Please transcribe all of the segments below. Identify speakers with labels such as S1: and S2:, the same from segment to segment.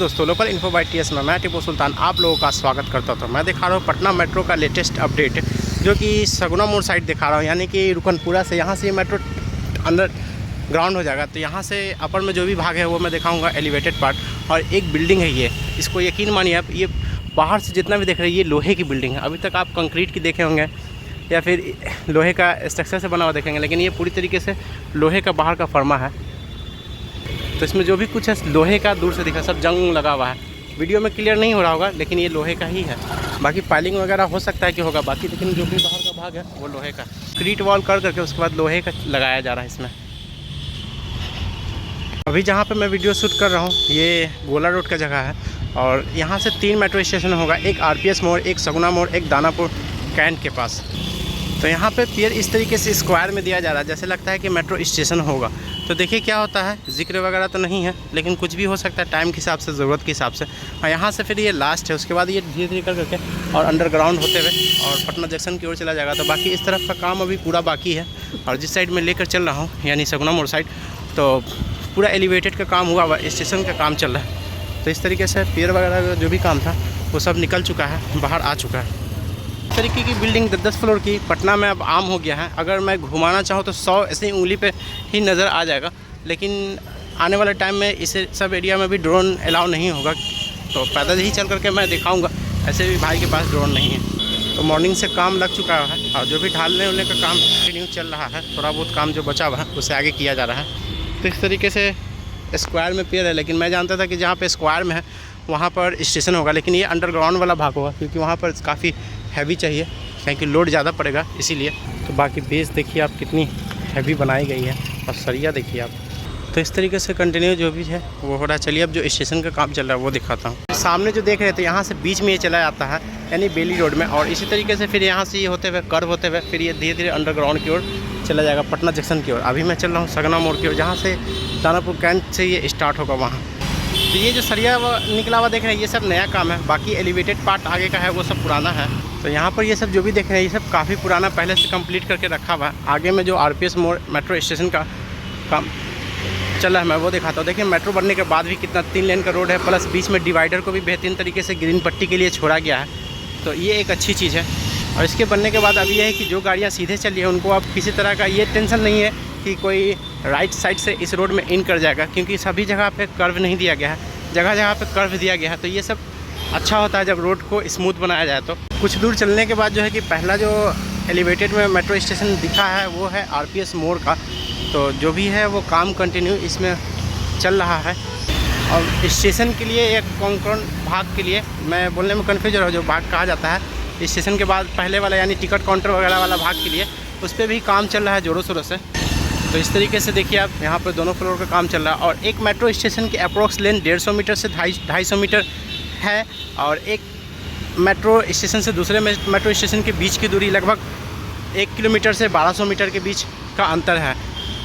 S1: दोस्तों, local info bye TS में मैं टिपू सुल्तान आप लोगों का स्वागत करता था। मैं दिखा रहा हूँ पटना मेट्रो का लेटेस्ट अपडेट, जो कि सगुना मोड़ साइड दिखा रहा हूँ, यानी कि रुकनपुरा से यहाँ से मेट्रो अंडर ग्राउंड हो जाएगा। तो यहाँ से अपर में जो भी भाग है वो मैं दिखाऊंगा एलिवेटेड पार्ट। और एक बिल्डिंग है, ये इसको यकीन मानिए आप, ये बाहर से जितना भी देख रहे हैं ये लोहे की बिल्डिंग है। अभी तक आप कंक्रीट की देखे होंगे या फिर लोहे का स्ट्रक्चर से बना हुआ देखेंगे, लेकिन ये पूरी तरीके से लोहे का बाहर का फर्मा है। तो इसमें जो भी कुछ है लोहे का, दूर से दिखा सब जंग लगा हुआ है। वीडियो में क्लियर नहीं हो रहा होगा, लेकिन ये लोहे का ही है। बाकी पाइलिंग वगैरह हो सकता है कि होगा बाकी, लेकिन जो भी बाहर का भाग है वो लोहे का। क्रीट वॉल कर करके उसके बाद लोहे का लगाया जा रहा है इसमें। अभी जहाँ पे मैं वीडियो शूट कर रहा हूँ ये गोला रोड का जगह है, और यहाँ से 3 मेट्रो स्टेशन होगा, एक आरपीएस मोड़, एक सगुना मोड़, एक दानापुर कैंट के पास। तो यहाँ पे पियर इस तरीके से स्क्वायर में दिया जा रहा है, जैसे लगता है कि मेट्रो स्टेशन होगा। तो देखिए क्या होता है, जिक्र वगैरह तो नहीं है, लेकिन कुछ भी हो सकता है टाइम के हिसाब से, ज़रूरत के हिसाब से। और यहाँ से फिर ये लास्ट है, उसके बाद ये धीरे धीरे करके और अंडरग्राउंड होते हुए और पटना जंक्शन की ओर चला जाएगा। तो बाकी इस तरफ का काम अभी पूरा बाकी है। और जिस साइड में लेकर चल रहा हूँ यानी सगुना मोड़ साइड, तो पूरा एलिवेटेड का काम हुआ, स्टेशन का काम चल रहा है। तो इस तरीके से पियर वगैरह जो भी काम था वो सब निकल चुका है, बाहर आ चुका है। इस तरीके की बिल्डिंग 10-10 फ्लोर की पटना में अब आम हो गया है। अगर मैं घुमाना चाहूँ तो 100 ऐसे ही उंगली पे ही नज़र आ जाएगा, लेकिन आने वाले टाइम में इस सब एरिया में भी ड्रोन अलाउ नहीं होगा। तो पैदल ही चल करके मैं दिखाऊंगा, ऐसे भी भाई के पास ड्रोन नहीं है। तो मॉर्निंग से काम लग चुका है, और जो भी ढालने उलने का काम कंटिन्यू चल रहा है। थोड़ा बहुत काम जो बचा हुआ है उसे आगे किया जा रहा है। तो इस तरीके से स्क्वायर में पियर है, लेकिन मैं जानता था कि जहाँ पे स्क्वायर में है वहाँ पर स्टेशन होगा, लेकिन ये अंडरग्राउंड वाला भाग होगा, क्योंकि वहाँ पर काफ़ी हैवी चाहिए, क्योंकि लोड ज़्यादा पड़ेगा इसीलिए। तो बाकी बेस देखिए आप कितनी हैवी बनाई गई है, और सरिया देखिए आप। तो इस तरीके से कंटिन्यू जो भी है वो हो रहा है। चलिए अब जो स्टेशन का काम चल रहा है वो दिखाता हूँ। सामने जो देख रहे थे यहाँ से बीच में ये चला जाता है, यानी बेली रोड में, और इसी तरीके से फिर यहाँ से ये होते हुए कर्व होते हुए फिर ये धीरे धीरे अंडरग्राउंड की ओर चला जाएगा, पटना जंक्शन की ओर। अभी मैं चल रहा हूँ सगना मोड़ की ओर, जहाँ से दानापुर कैंट से ये स्टार्ट होगा वहाँ। तो ये जो सरिया निकला हुआ देख रहे हैं ये सब नया काम है, बाकी एलिवेटेड पार्ट आगे का है वो सब पुराना है। तो यहाँ पर ये सब जो भी देख रहे हैं ये सब काफ़ी पुराना पहले से कंप्लीट करके रखा हुआ है। आगे में जो आरपीएस मोड़ मेट्रो स्टेशन का काम चल रहा है मैं वो दिखाता हूँ। देखिए मेट्रो बनने के बाद भी कितना 3 लेन का रोड है, प्लस बीच में डिवाइडर को भी बेहतरीन तरीके से ग्रीन पट्टी के लिए छोड़ा गया है। तो ये एक अच्छी चीज़ है। और इसके बनने के बाद अब ये है कि जो गाड़ियाँ सीधे चल रही है उनको अब किसी तरह का ये टेंशन नहीं है कि कोई राइट साइड से इस रोड में इन कर जाएगा, क्योंकि सभी जगह पे कर्व नहीं दिया गया है, जगह जगह पे कर्व दिया गया है। तो ये सब अच्छा होता है जब रोड को स्मूथ बनाया जाए। तो कुछ दूर चलने के बाद जो है कि पहला जो एलिवेटेड में मेट्रो स्टेशन दिखा है वो है आरपीएस मोड़ का। तो जो भी है वो काम कंटिन्यू इसमें चल रहा है। और स्टेशन के लिए एक कौन भाग के लिए मैं बोलने में कन्फ्यूज हो रहा हूँ, जो भाग कहा जाता है स्टेशन के बाद पहले वाला यानी टिकट काउंटर वगैरह वाला भाग के लिए, उस पर भी काम चल रहा है ज़ोरों शोरों से। तो इस तरीके से देखिए आप यहाँ पर दोनों फ्लोर का काम चल रहा है। और एक मेट्रो स्टेशन की अप्रोक्स लेन 150 मीटर से 250 मीटर है, और एक मेट्रो स्टेशन से दूसरे मेट्रो स्टेशन के बीच की दूरी लगभग 1 किलोमीटर से 1200 मीटर के बीच का अंतर है।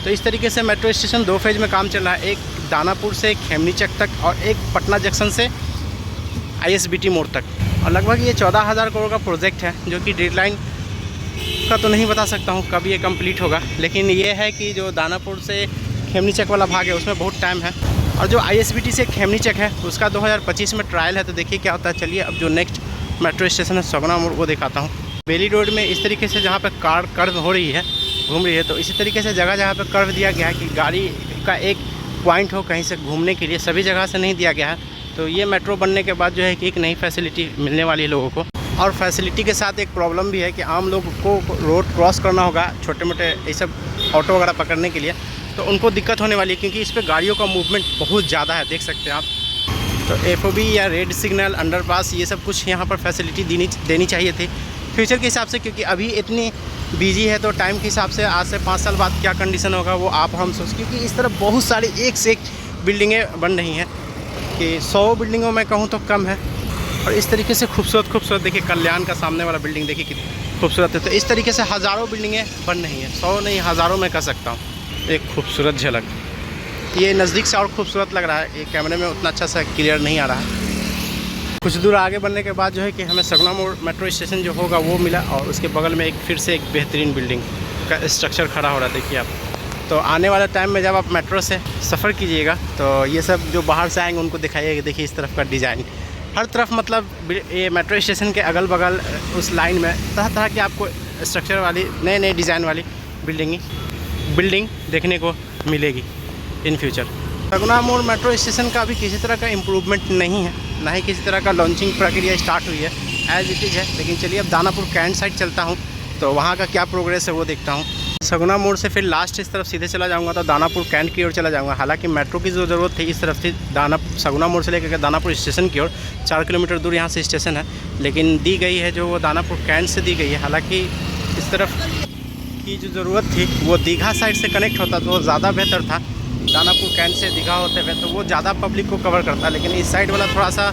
S1: तो इस तरीके से मेट्रो स्टेशन 2 फेज में काम चल रहा है, एक दानापुर से खेमनीचक तक और एक पटना जंक्शन से आईएसबीटी मोड़ तक। और लगभग ये 14,000 करोड़ का प्रोजेक्ट है, जो कि डेडलाइन का तो नहीं बता सकता हूँ कब ये कंप्लीट होगा, लेकिन ये है कि जो दानापुर से खेमनीचक वाला भाग है उसमें बहुत टाइम है। और जो आईएसबीटी से खेमनीचक है उसका 2025 में ट्रायल है। तो देखिए क्या होता है। चलिए अब जो नेक्स्ट मेट्रो स्टेशन है सगुना मोड़ वो दिखाता हूँ। बेली रोड में इस तरीके से जहाँ पर कार कर्व हो रही है, घूम रही है, तो इसी तरीके से जगह जगह पर कर्व दिया गया है कि गाड़ी का एक पॉइंट हो कहीं से घूमने के लिए, सभी जगह से नहीं दिया गया है। तो ये मेट्रो बनने के बाद जो है कि एक नई फैसिलिटी मिलने वाली है लोगों को। और फैसिलिटी के साथ एक प्रॉब्लम भी है कि आम लोगों को रोड क्रॉस करना होगा, छोटे मोटे ये सब ऑटो वगैरह पकड़ने के लिए, तो उनको दिक्कत होने वाली है, क्योंकि इस पर गाड़ियों का मूवमेंट बहुत ज़्यादा है, देख सकते हैं आप। तो एफओबी या रेड सिग्नल, अंडरपास, ये सब कुछ यहाँ पर फैसिलिटी देनी चाहिए थी फ्यूचर के हिसाब से, क्योंकि अभी इतनी बिजी है। तो टाइम के हिसाब से आज से 5 साल बाद क्या कंडीशन होगा वो आप हम सोच, क्योंकि इस तरह बहुत सारी एक से एक बिल्डिंगें बन रही हैं कि 100 बिल्डिंगों में कहूँ तो कम है। और इस तरीके से खूबसूरत देखिए कल्याण का सामने वाला बिल्डिंग देखिए कितनी खूबसूरत है। तो इस तरीके से हज़ारों बिल्डिंगें बन रही हैं, 100 नहीं हज़ारों में कह सकता हूँ। एक खूबसूरत झलक, ये नज़दीक से और खूबसूरत लग रहा है, ये कैमरे में उतना अच्छा सा क्लियर नहीं आ रहा है। कुछ दूर आगे बढ़ने के बाद जो है कि हमें सगुना मोड़ मेट्रो स्टेशन जो होगा वो मिला, और उसके बगल में एक फिर से एक बेहतरीन बिल्डिंग का स्ट्रक्चर खड़ा हो रहा है। देखिए आप तो आने वाले टाइम में जब आप मेट्रो से सफ़र कीजिएगा तो ये सब जो बाहर से आएंगे उनको दिखाइएगा, देखिए इस तरफ का डिज़ाइन हर तरफ, मतलब ये मेट्रो स्टेशन के अगल बगल उस लाइन में तरह तरह की आपको स्ट्रक्चर वाली नए नए डिज़ाइन वाली बिल्डिंग देखने को मिलेगी इन फ्यूचर। सगुना मोड़ मेट्रो स्टेशन का अभी किसी तरह का इम्प्रूवमेंट नहीं है, ना ही किसी तरह का लॉन्चिंग प्रक्रिया स्टार्ट हुई है, एज इट इज़ है। लेकिन चलिए अब दानापुर कैंट साइड चलता हूँ तो वहाँ का क्या प्रोग्रेस है वो देखता हूँ। सगुना मोड़ से फिर लास्ट इस तरफ सीधे चला जाऊँगा तो दानापुर कैंट की ओर चला जाऊँगा। हालांकि मेट्रो की जो ज़रूरत थी इस तरफ थी सगुना मोड़ से लेकर दानापुर स्टेशन की ओर, 4 किलोमीटर दूर यहाँ से स्टेशन है, लेकिन दी गई है जो वो दानापुर कैंट से दी गई है। हालांकि इस तरफ की जो ज़रूरत थी वो दीघा साइड से कनेक्ट होता तो वो ज़्यादा बेहतर था। दानापुर कैंट से दीघा होते हुए तो वो ज़्यादा पब्लिक को कवर करता, लेकिन इस साइड वाला थोड़ा सा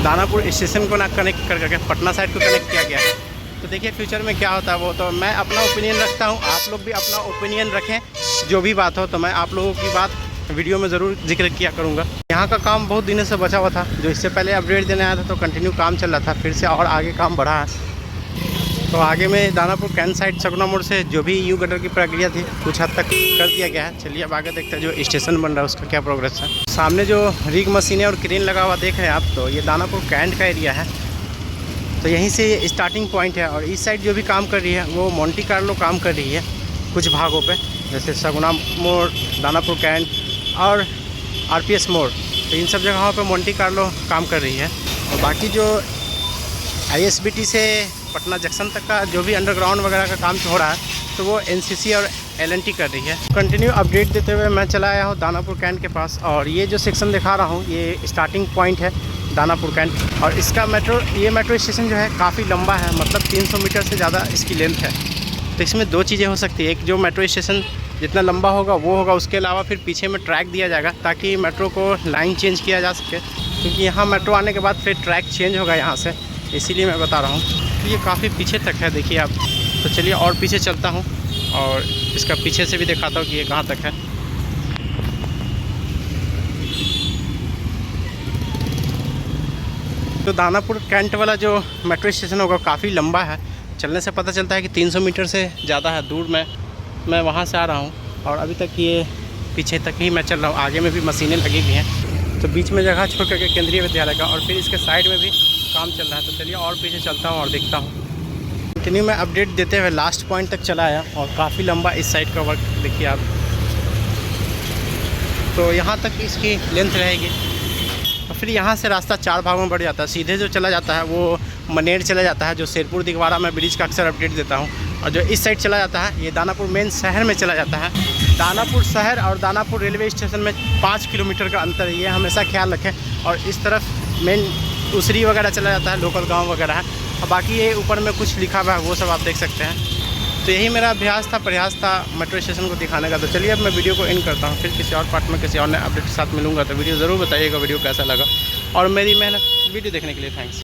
S1: दानापुर स्टेशन को ना कनेक्ट करके पटना साइड को कनेक्ट किया गया है। तो देखिए फ्यूचर में क्या होता है वो तो मैं अपना ओपिनियन रखता हूँ, आप लोग भी अपना ओपिनियन रखें। जो भी बात हो तो मैं आप लोगों की बात वीडियो में ज़रूर जिक्र किया करूँगा। यहाँ का काम बहुत दिनों से बचा हुआ था, जो इससे पहले अपडेट देने आया था तो कंटिन्यू काम चल रहा था, फिर से और आगे काम बढ़ा है। तो आगे में दानापुर कैंट साइड सगुना मोड़ से जो भी यू गटर की प्रक्रिया थी कुछ हद तक कर दिया गया है। चलिए अब आगे देखते हैं जो स्टेशन बन रहा है उसका क्या प्रोग्रेस है। सामने जो रिग मशीनें और क्रेन लगा हुआ देख रहे हैं आप, तो ये दानापुर कैंट का एरिया है। तो यहीं से स्टार्टिंग पॉइंट है और इस साइड जो भी काम कर रही है वो मोंटी कार्लो काम कर रही है कुछ भागों पे, जैसे सगुना मोड़, दानापुर कैंट और RPS मोड़। तो इन सब जगहों पे मोंटी कार्लो काम कर रही है। और बाकी जो ISBT से पटना जंक्शन तक का जो भी अंडरग्राउंड वगैरह का काम हो रहा है तो वो NCC और LNT कर रही है। कंटिन्यू अपडेट देते हुए मैं चला आया हूँ दानापुर कैंट के पास और ये जो सेक्शन दिखा रहा हूँ ये स्टार्टिंग पॉइंट है दानापुर कैंट। और इसका ये मेट्रो स्टेशन जो है काफ़ी लंबा है, मतलब 300 मीटर से ज़्यादा इसकी लेंथ है। तो इसमें दो चीज़ें हो सकती है, एक जो मेट्रो स्टेशन जितना लंबा होगा वो होगा, उसके अलावा फिर पीछे में ट्रैक दिया जाएगा ताकि मेट्रो को लाइन चेंज किया जा सके, क्योंकि यहाँ मेट्रो आने के बाद फिर ट्रैक चेंज होगा यहाँ से, इसीलिए मैं बता रहा हूँ। तो ये काफ़ी पीछे तक है देखिए आप। तो चलिए और पीछे चलता हूँ और इसका पीछे से भी दिखाता हूँ कि ये कहाँ तक है। तो दानापुर कैंट वाला जो मेट्रो स्टेशन होगा काफ़ी लंबा है, चलने से पता चलता है कि 300 मीटर से ज़्यादा है दूर में। मैं वहाँ से आ रहा हूँ और अभी तक ये पीछे तक ही मैं चल रहा हूँ, आगे में भी मशीनें लगी हुई हैं। तो बीच में जगह छोड़ करके केंद्रीय विद्यालय का और फिर इसके साइड में भी काम चल रहा है। तो चलिए और पीछे चलता हूँ और देखता हूँ। कंटिन्यू मैं अपडेट देते हुए लास्ट पॉइंट तक चला आया और काफ़ी लंबा इस साइड का वर्क देखिए आप। तो यहाँ तक इसकी लेंथ रहेगी और फिर यहाँ से रास्ता 4 भागों में बढ़ जाता है। सीधे जो चला जाता है वो मनेर चला जाता है, जो शेरपुर दिगवाड़ा में ब्रिज का अक्सर अपडेट देता हूँ। और जो इस साइड चला जाता है ये दानापुर मेन शहर में चला जाता है। दानापुर शहर और दानापुर रेलवे स्टेशन में 5 किलोमीटर का अंतर है, ये हमेशा ख्याल रखें। और इस तरफ मेन उसरी वगैरह चला जाता है, लोकल गांव वगैरह है। और बाकी ये ऊपर में कुछ लिखा हुआ है वो सब आप देख सकते हैं। तो यही मेरा प्रयास था मेट्रो स्टेशन को दिखाने का। तो चलिए अब मैं वीडियो को एंड करता हूँ, फिर किसी और पार्ट में किसी और नए अपडेट के साथ मिलूंगा। तो वीडियो ज़रूर बताइएगा वीडियो कैसा लगा और मेरी मेहनत वीडियो देखने के लिए थैंक्स।